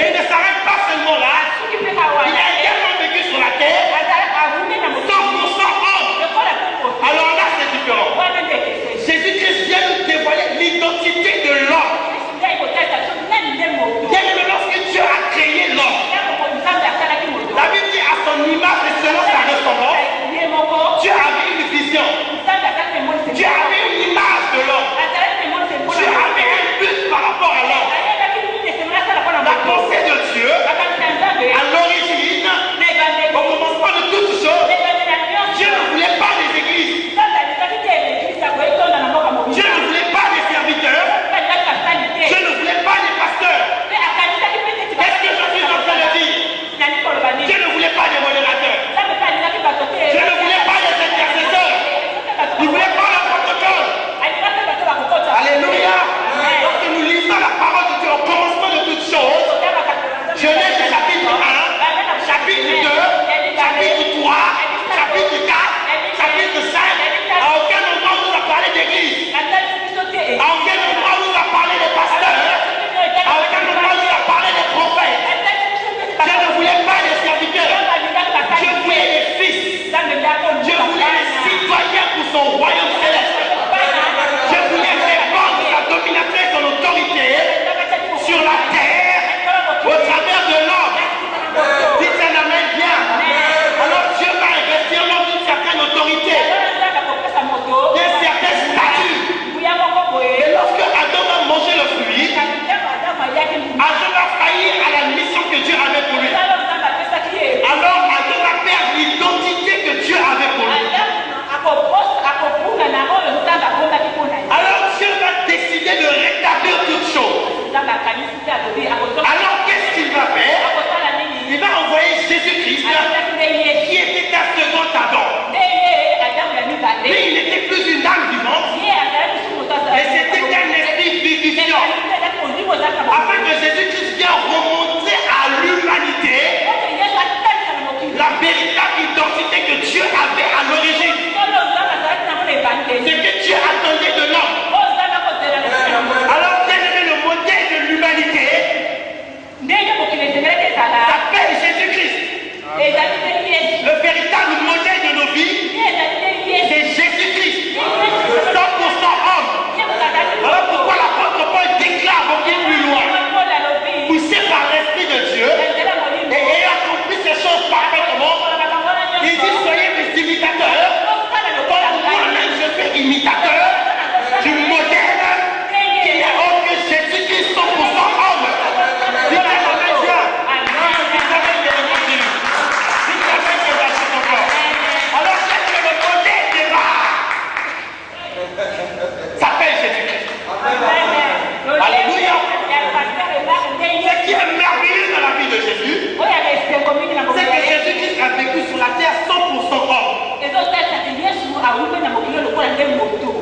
il ne s'arrête pas seulement là. Il a également vécu sur la terre 100% homme. Alors là, c'est différent. Jésus-Christ vient nous dévoiler l'identité de l'homme. Bien aimé, lorsque Dieu a créé l'homme, la Bible dit à son image et selon sa ressemblance, Dieu avait une vision. Dieu avait une image de l'homme. Dieu avait un but par rapport à l'homme. La pensée de Dieu, à l'origine, au commencement de toutes choses, Dieu ne voulait pas des églises. Dieu ne voulait pas des serviteurs. Dieu ne voulait pas des pasteurs. Qu'est-ce que je suis en train de dire? Dieu ne voulait pas des modérateurs. Dieu ne voulait pas des intercesseurs. Il ne voulait pas le protocole. Alléluia. Lorsque nous lisons la parole de Dieu au commencement de toutes choses, Genèse chapitre 1, chapitre 2, chapitre 3, chapitre 4, chapitre 5, à aucun endroit on nous a parlé d'église. À aucun endroit on nous a parlé des pasteurs. À aucun endroit on nous a parlé des prophètes. Dieu ne voulait pas les serviteurs. Dieu voulait les fils. Dieu voulait les citoyens pour son royaume céleste. Dieu voulait répandre sa dominatrice et son autorité sur la terre au travers de l'homme. Dites un amen bien. Alors Dieu va investir l'homme d'une certaine autorité, d'un certain statut. Et lorsque Adam a mangé le fruit, Adam a failli à la mission que Dieu avait pour lui. Alors Adam a perdu l'identité que Dieu avait pour lui. Alors Dieu va décider de rétablir toutes choses. Alors qu'est-ce qu'il va faire? Il va envoyer Jésus-Christ qui était un second Adam. Mais il n'était plus une âme vivante, mais c'était un esprit vivifiant. Afin que Jésus-Christ vienne remonter à l'humanité la véritable identité que Dieu avait à l'origine. Ce que Dieu attendait de l'homme. Alors, bien aimé, le modèle de l'humanité s'appelle Jésus-Christ. Le véritable modèle de nos vies, c'est Jésus-Christ. 100% homme. Alors pourquoi l'apôtre Paul déclare beaucoup plus loin, poussé par l'Esprit de Dieu et ayant accompli ces choses parfaitement, il dit soyez mes imitateurs, comme moi-même je fais imitateur du modèle qui n'est autre que Jésus-Christ 100% homme. Dites amen bien. Dites amen bien. Dites amen bien. Alors qu'est-ce que le modèle des rares s'appelle Jésus-Christ. Alléluia. Ce qui est merveilleux dans la vie de Jésus, c'est que Jésus-Christ a vécu sur la terre 100% homme.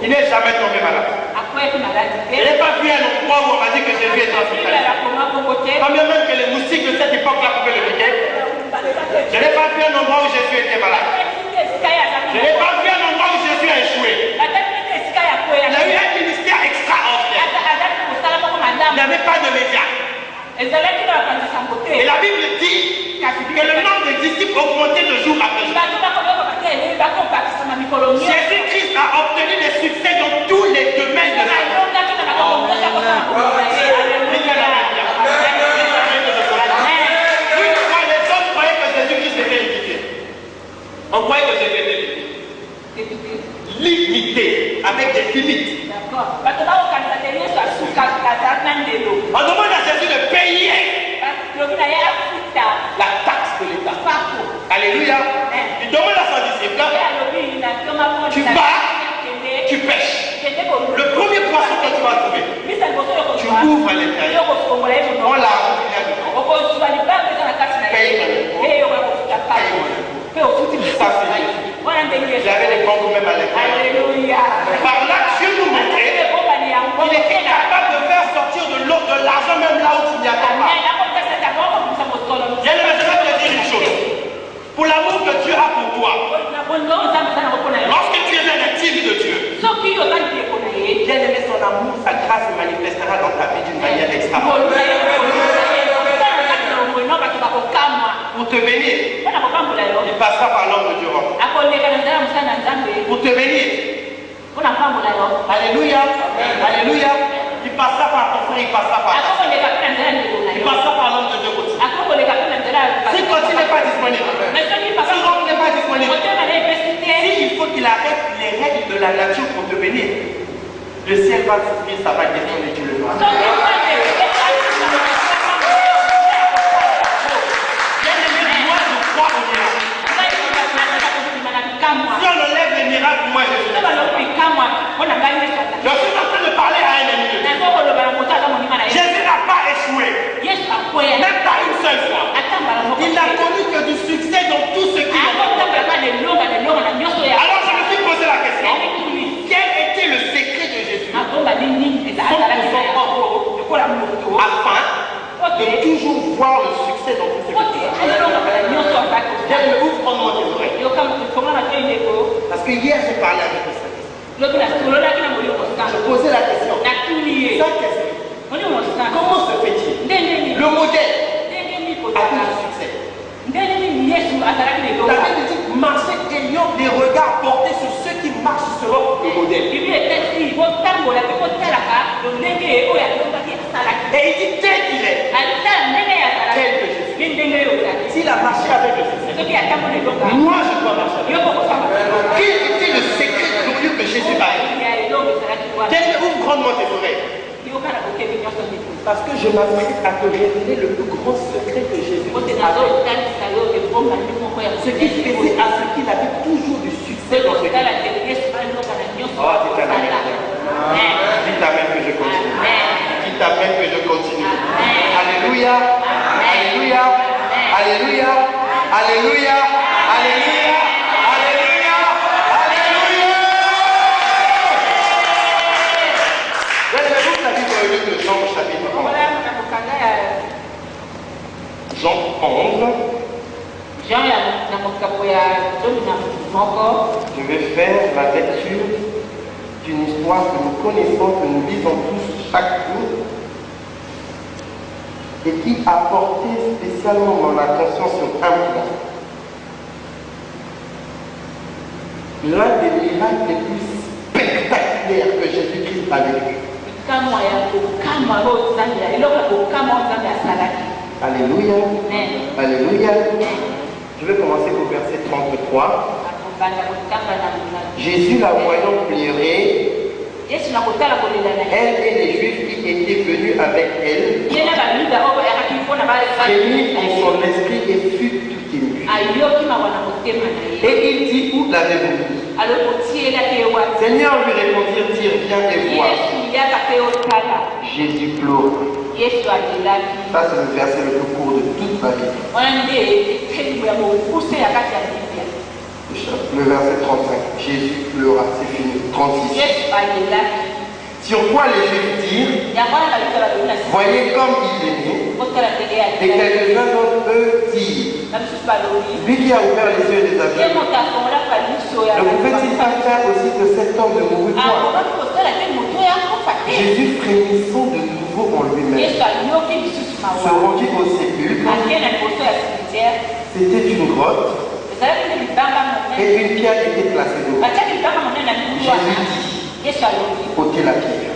Il n'est jamais tombé malade. Je n'ai pas vu un endroit où on m'a dit que Jésus était hospitalisé. Combien même que les moustiques de cette époque-là pouvaient le piquer. Je n'ai pas vu un endroit où Jésus était malade. Je n'ai pas vu un endroit où Jésus a échoué. Il a eu un ministère extraordinaire. Il n'y avait pas de médias. Et la Bible dit que le nombre de disciples augmentait de jour après jour. Jésus-Christ a obtenu des succès dans tous les domaines de sa vie. Une fois, les hommes croyaient que Jésus-Christ était limité. On croyait que Jésus était limité. Limité, avec des limites. On demande à Jésus de payer la taxe de l'État. Alléluia. Il demande à son disciple, tu vas, tu pêches. Le premier poisson que tu vas trouver, tu ouvres à l'intérieur, on la roule, paye ça c'est Jésus. Il avait des bons même à l'intérieur. Par là, Dieu nous montrait qu'il était capable de faire sortir de l'eau, de l'argent même là où tu n'y attends pas. Bien aimé, je vais te dire une chose. Pour l'amour que Dieu a pour toi, lorsque tu es un intime de Dieu, bien aimé, son amour, sa grâce se manifestera dans ta vie d'une manière extraordinaire. te bénir, il passera par l'homme de Dieu. Pour te bénir. Alléluia. Alléluia. Il passera par ton frère, il passera par ton frère. Il passera par l'homme de Dieu aussi. Si Côté n'est pas disponible, si Rome n'est pas disponible, s'il faut qu'il arrête les règles de la nature pour te bénir, le ciel va souffrir, ça va questionner, tu le vois. Si on enlève les miracles, moi je suis. Je suis en train de parler à un ami de Dieu. Jésus n'a pas échoué. Même pas une seule fois. Il n'a connu que du succès dans tout ce qu'il a fait. Alors je me suis posé la question. Quel était le secret de Jésus? Afin de toujours voir le succès dans tout ce qu'il a fait. J'aime ouvre prendre tes oreilles. Parce que hier j'ai parlé avec le Saint-Esprit. Je posais la question. Saint-Esprit, comment se fait-il? Le modèle a eu du succès. La Bible dit marcher ayant des regards portés sur ceux qui marchent selon le modèle. Et il dit tel qu'il est, tel que je suis. S'il a marché avec le succès, moi je dois marcher avec. Quel était le secret glorieux que Jésus a eu? Ouvre grandement tes oreilles. Parce que je m'apprête à te révéler le plus grand secret que Jésus a. Ce qui faisait à ce qu'il avait toujours du succès dans ce qu'il a. Oh, dis t'amène que je continue. Dis t'amène que je continue. Alléluia. Alléluia. Alléluia. Alléluia. Alléluia. Alléluia. Alléluia. Lève-vous la Bible au lieu de Jean chapitre 11. Jean 11. Je vais faire la lecture d'une histoire que nous connaissons, que nous lisons tous chaque jour et qui a porté spécialement mon attention sur un point. L'un des miracles les plus spectaculaires que Jésus-Christ a vécu. Alléluia. Alléluia. Je vais commencer au verset 33. Jésus, la voyant pleurer, elle et les Juifs qui étaient venus avec elle, frémit en son esprit et fut tout ému. Et il dit, où l'avez-vous mis? Seigneur, lui répondirent, tire, viens et vois. Jésus pleura. Ça, c'est le verset le plus court de toute ma vie. Le verset 35. Jésus pleura, c'est fini. 36. Sur quoi les Juifs dirent, voyez comme il est né. Et quelques-uns d'entre eux disent, lui qui a ouvert les yeux des aveugles, ne pouvait-il pas faire aussi que cet homme ne mourut point? Jésus, frémissant de nouveau en lui-même, se rendit au sépulcre. C'était une grotte et une pierre était placée dedans. Jésus dit, ôtez la pierre.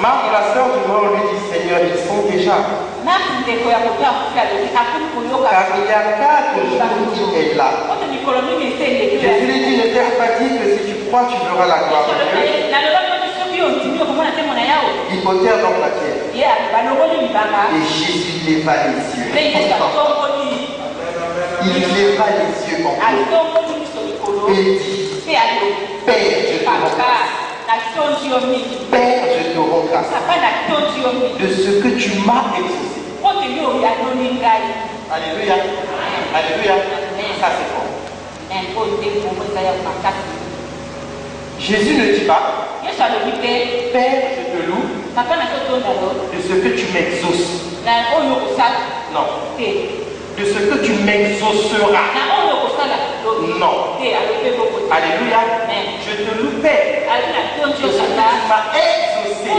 Marc, la sœur du mort, lui dit, Seigneur, ils sont déjà. Car il y a 4 jours qu'il est là. Jésus lui dit, ne t'ai pas dit que si tu crois, tu verras la gloire de Dieu. Ils ôtèrent donc la pierre. Et Jésus leva les yeux. Il leva les yeux en haut. Et dit, Père, je te rends grâce. Père, je te rends grâce de ce que tu m'as exaucé. Alléluia. Alléluia. Ça c'est fort. Jésus ne dit pas, Père, je te loue de ce que tu m'exauces. Non. De ce que tu m'exauceras. Non. Alléluia. Je te loue, Père, de ce que tu m'as exaucé.